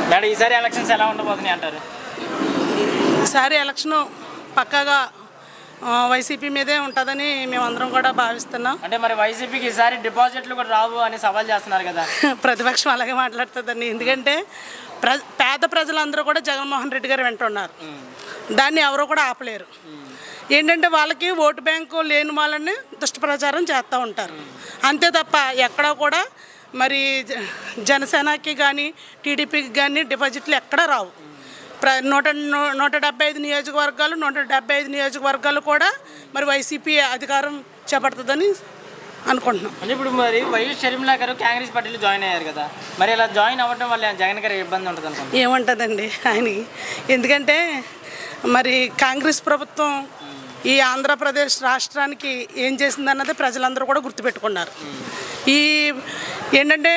Madam ఈసారి elections ఎలా ఉండబోతున్నాయి అంటారు? ఈసారి ఎలక్షన్ పక్కాగా వైసీపీ మీదే ఉంటుందని మేమందరం కూడా భావిస్తున్నాం. అంటే మరి వైసీపీకి ఈసారి డిపాజిట్లు కూడా రావు అని సవాల్ చేస్తున్నారు కదా. ప్రతిపక్షం అలాగే మాట్లాడుతుందండి. ఎందుకంటే పేద ప్రజలందరూ కూడా జగన్మోహన్ రెడ్డి గారు వెంట ఉన్నారు. దాన్ని ఎవరు కూడా ఆపలేరు. ఏంటంటే వాళ్ళకి ఓటు బ్యాంకు లేని వాళ్ళని దుష్టప్రచారం చేస్తూ ఉంటారు. అంతే తప్ప ఎక్కడా కూడా మరి జనసేనకి కానీ టీడీపీకి కానీ డిపాజిట్లు ఎక్కడా రావు. 175 నియోజకవర్గాలు 175 నియోజకవర్గాలు కూడా మరి వైసీపీ అధికారం చేపడుతుందని అనుకుంటున్నాం. అంటే ఇప్పుడు మరి వైఎస్ షర్మిల గారు కాంగ్రెస్ పార్టీలో జాయిన్ అయ్యారు కదా, మరి ఇలా జాయిన్ అవ్వడం వల్ల జగన్ గారు ఇబ్బంది ఉంటుంది అనుకుంటున్నాను. ఏముంటుందండి ఆయనకి, ఎందుకంటే మరి కాంగ్రెస్ ప్రభుత్వం ఈ ఆంధ్రప్రదేశ్ రాష్ట్రానికి ఏం చేసిందన్నది ప్రజలందరూ కూడా గుర్తుపెట్టుకున్నారు. ఈ ఏంటంటే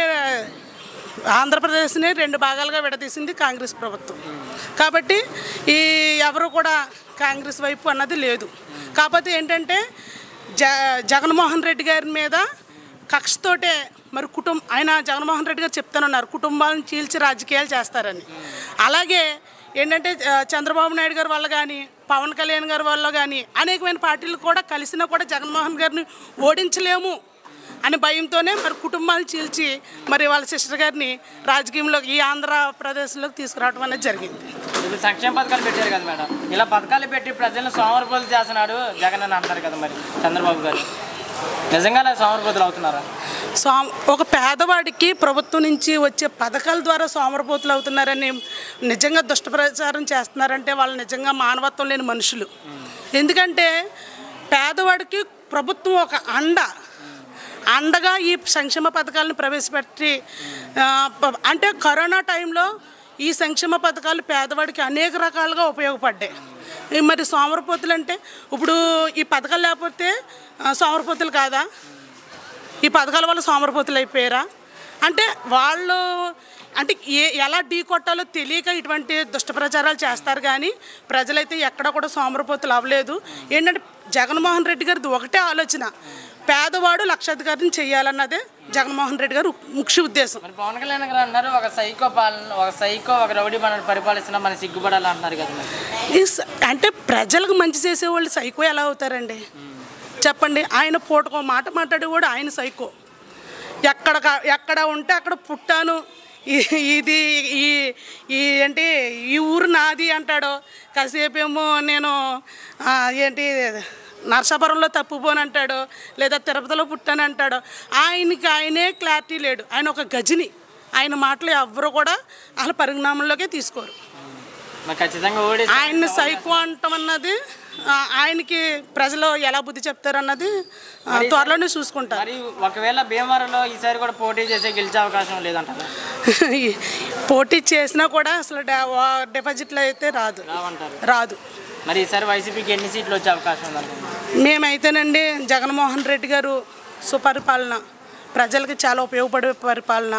ఆంధ్రప్రదేశ్ని 2 భాగాలుగా విడదీసింది కాంగ్రెస్ ప్రభుత్వం. కాబట్టి ఈ ఎవరు కూడా కాంగ్రెస్ వైపు అన్నది లేదు. కాకపోతే ఏంటంటే జగన్మోహన్ రెడ్డి గారి మీద కక్షతోటే మరి ఆయన జగన్మోహన్ రెడ్డి గారు చెప్తానున్నారు కుటుంబాలను చీల్చి రాజకీయాలు చేస్తారని. అలాగే ఏంటంటే చంద్రబాబు నాయుడు గారి వల్ల కానీ పవన్ కళ్యాణ్ గారి వల్ల కానీ అనేకమైన పార్టీలు కూడా కలిసినా కూడా జగన్మోహన్ గారిని ఓడించలేము అని భయంతోనే మరి కుటుంబాలను చీల్చి మరి వాళ్ళ సిస్టర్ గారిని రాజకీయంలోకి ఈ ఆంధ్రప్రదేశ్లోకి తీసుకురావడం అనేది జరిగింది. ఇప్పుడు సంక్షేమ పథకాలు పెట్టారు కదా మేడం, ఇలా పథకాలు పెట్టి ప్రజలను సోమరిపోతులు చేస్తున్నాడు జగన్ అని అంటారు కదా, మరి చంద్రబాబు గారు నిజంగానే సోమరిపోతులు అవుతున్నారా? ఒక పేదవాడికి ప్రభుత్వం నుంచి వచ్చే పథకాల ద్వారా సోమరిపోతులు అవుతున్నారని నిజంగా దుష్టప్రచారం చేస్తున్నారంటే వాళ్ళు నిజంగా మానవత్వం లేని మనుషులు. ఎందుకంటే పేదవాడికి ప్రభుత్వం ఒక అండగా ఈ సంక్షేమ పథకాలను ప్రవేశపెట్టి అంటే కరోనా టైంలో ఈ సంక్షేమ పథకాలు పేదవాడికి అనేక రకాలుగా ఉపయోగపడ్డాయి. మరి సోమరిపోతులు అంటే ఇప్పుడు ఈ పథకాలు లేకపోతే సోమరిపోతులు కాదా? ఈ పథకాల వల్ల సోమరిపోతులు అయిపోయారా? అంటే వాళ్ళు అంటే ఎలా ఢీ కొట్టాలో తెలియక ఇటువంటి దుష్టప్రచారాలు చేస్తారు. కానీ ప్రజలైతే ఎక్కడ కూడా సోమరిపోతులు అవ్వలేదు. ఏంటంటే జగన్మోహన్ రెడ్డి గారిది ఒకటే ఆలోచన, పేదవాడు లక్షాధికారిని చేయాలన్నదే జగన్మోహన్ రెడ్డి గారు ముఖ్య ఉద్దేశం. పవన్ కళ్యాణ్ గారు అన్నారు ఒక సైకో ఒక రౌడీ మన పరిపాలిస్తున్నా మనం సిగ్గుపడాలి అంటున్నారు కదా. అంటే ప్రజలకు మంచి చేసేవాళ్ళు సైకో ఎలా అవుతారండి చెప్పండి? ఆయన పూటకో మాట మాట్లాడి కూడా ఆయన సైకో. ఎక్కడ ఉంటే అక్కడ పుట్టాను, ఇది ఏంటి ఈ ఊరు నాది అంటాడు. కాసేపు ఏమో నేను ఏంటి నర్సాపురంలో తప్పుపోనంటాడు, లేదా తిరుపతిలో పుట్టానంటాడు. ఆయనే క్లారిటీ లేడు. ఆయన ఒక గజిని. ఆయన మాటలు ఎవ్వరు కూడా అసలు పరిణామంలోకే తీసుకోరు. ఆయన్ని సైకో అంటామన్నది ఆయనకి ప్రజలు ఎలా బుద్ధి చెప్తారన్నది త్వరలోనే చూసుకుంటారు. మరి ఒకవేళ భీమవరంలో ఈసారి కూడా పోటీ చేసే గెలిచే అవకాశం లేదంటారా? పోటీ చేసినా కూడా అసలు డిపాజిట్లు అయితే రాదు. మరి ఈసారి వైసీపీకి ఎన్ని సీట్లు వచ్చే అవకాశం ఉందనుకుంటున్నారు? మేమైతేనండి జగన్మోహన్ రెడ్డి గారు సుపరిపాలన, ప్రజలకి చాలా ఉపయోగపడే పరిపాలన,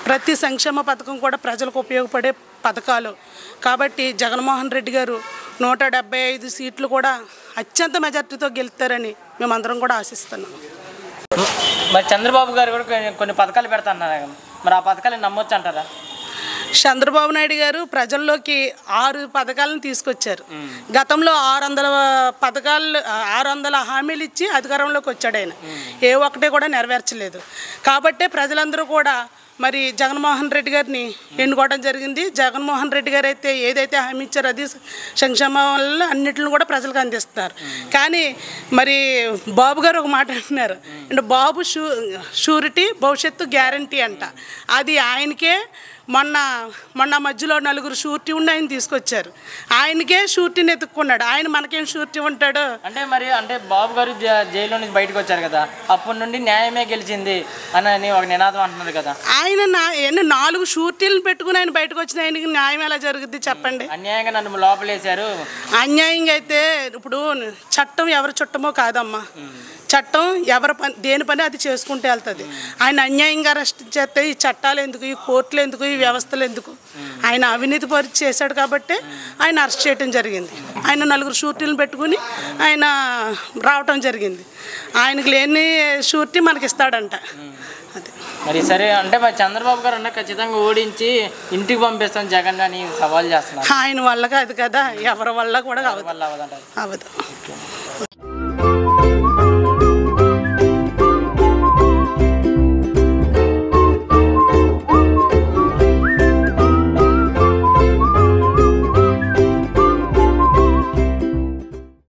ప్రతి సంక్షేమ పథకం కూడా ప్రజలకు ఉపయోగపడే పథకాలు. కాబట్టి జగన్మోహన్ రెడ్డి గారు 175 సీట్లు కూడా అత్యంత మెజార్టీతో గెలుస్తారని మేమందరం కూడా ఆశిస్తున్నాం. మరి చంద్రబాబు గారు కూడా కొన్ని పథకాలు పెడతాన్నారు, మరి ఆ పథకాలు నమ్మొచ్చు అంటారా? చంద్రబాబు నాయుడు గారు ప్రజల్లోకి 6 పథకాలను తీసుకొచ్చారు. గతంలో 600 హామీలు ఇచ్చి అధికారంలోకి వచ్చాడు ఆయన. ఏ ఒక్కటే కూడా నెరవేర్చలేదు. కాబట్టే ప్రజలందరూ కూడా మరి జగన్మోహన్ రెడ్డి గారిని ఎన్నుకోవడం జరిగింది. జగన్మోహన్ రెడ్డి గారు అయితే ఏదైతే హామీ ఇచ్చారో అది సంక్షేమాలను అన్నింటిని కూడా ప్రజలకు అందిస్తారు. కానీ మరి బాబు గారు ఒక మాట అంటున్నారు, అంటే బాబు షూరిటీ భవిష్యత్తు గ్యారంటీ అంట. అది ఆయనకే మొన్న మధ్యలో 4 షూరిటీ ఉండి ఆయన తీసుకొచ్చారు. ఆయనకే షూరిటీని ఎత్తుక్కున్నాడు. ఆయన మనకేం షూరిటీ ఉంటాడు? అంటే బాబు గారు జైల్లో నుంచి బయటకు వచ్చారు కదా, అప్పటి నుండి న్యాయమే గెలిచింది అని ఒక నినాదం అంటున్నారు కదా. ఆయన 4 షూరిటీలను పెట్టుకుని ఆయన బయటకు వచ్చిన ఆయనకి న్యాయం ఎలా జరుగుద్ది చెప్పండి? అన్యాయంగా నన్ను లోపలేశారు. అన్యాయంగా అయితే ఇప్పుడు చట్టం ఎవరి చుట్టమో కాదమ్మా. చట్టం దేని పని అది చేసుకుంటూ వెళ్తుంది. ఆయన అన్యాయంగా అరెస్ట్ చేస్తే ఈ చట్టాలు ఎందుకు, ఈ కోర్టులు ఎందుకు, ఈ వ్యవస్థలు ఎందుకు? ఆయన అవినీతి పరిచి చేశాడు కాబట్టి ఆయన అరెస్ట్ చేయడం జరిగింది. ఆయన 4 షూరిటీలను పెట్టుకుని ఆయన రావటం జరిగింది. ఆయనకు లేని షూరిటీ మనకి ఇస్తాడంట. అదే. మరి సరే అంటే మరి చంద్రబాబు గారు అన్న ఖచ్చితంగా ఓడించి ఇంటికి పంపిస్తాం జగన్ అని సవాల్ చేస్తున్నారు. ఆయన వల్ల కాదు కదా, ఎవరి వల్ల కూడా వల్ల అవ్వదంటారు. అవదు.